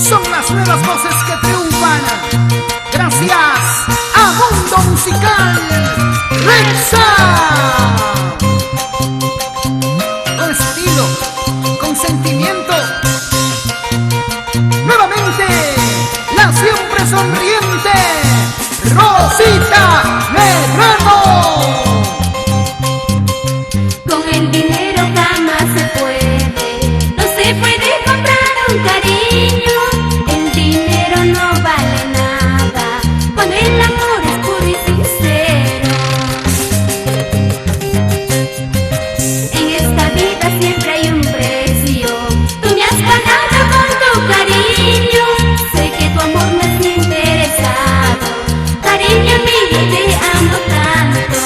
Son las nuevas voces que triunfan. Gracias a Mundo Musical Rexa. Con estilo, con sentimiento. Nuevamente, la siempre sonriente Rosita Medrano. Con el dinero jamás se puede, no se puede comprar un cariño. El dinero no vale nada cuando el amor es puro y sincero. En esta vida siempre hay un precio, tú me has pagado con tu cariño. Sé que tu amor no es interesado, cariño mío, te amo tanto.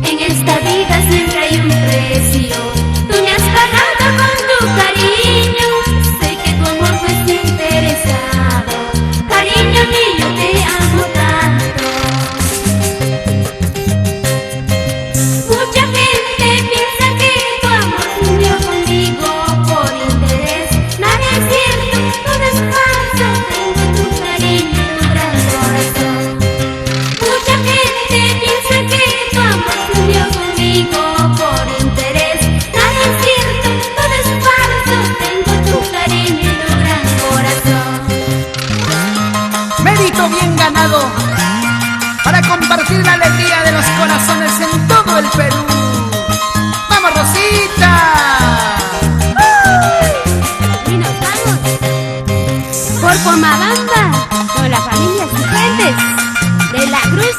En esta vida siempre hay un precio, tú me has pagado con tu cariño. Sé que tu amor no es interesado, cariño mío, te amo tanto. Mucha gente piensa que tu amor unió conmigo por interés. Nada es cierto, todo es falso, tengo tu cariño y tu gran corazón. Mucha gente piensa que tu amor unió conmigo por interés. Nada es cierto, todo es falso, tengo tu cariño y tu gran corazón. Mérito bien ganado para compartir la alegría de los corazones en todo el Perú. ¡Vamos, Rosita! Y nos vamos por Pomabamba con la familia Cifuentes de la Cruz.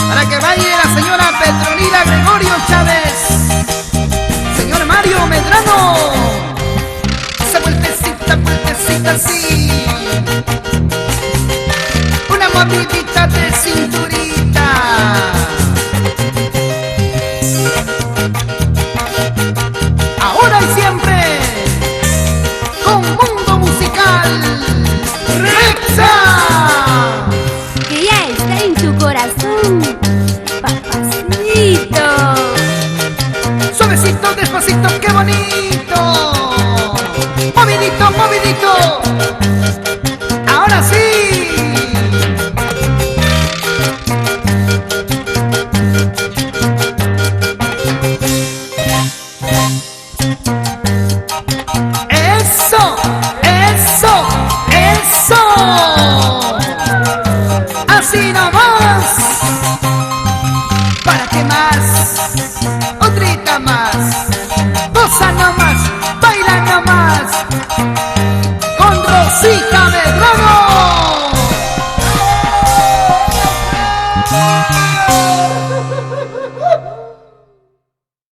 Para que baile la señora Petronila Gregorio Chávez, señor Mario Medrano. Esa vueltecita, vueltecita así, una movidita de cinturita. Ahora y siempre, con Mundo Musical Rexa. Que ya está en tu corazón, papacito. Suavecito, despacito, qué bonito. Movidito, movidito. Ahora sí. Eso, eso, eso. Así nomás. ¿Para qué más? Otrita más. Goza nomás, baila nomás. Con Rosita Medrano.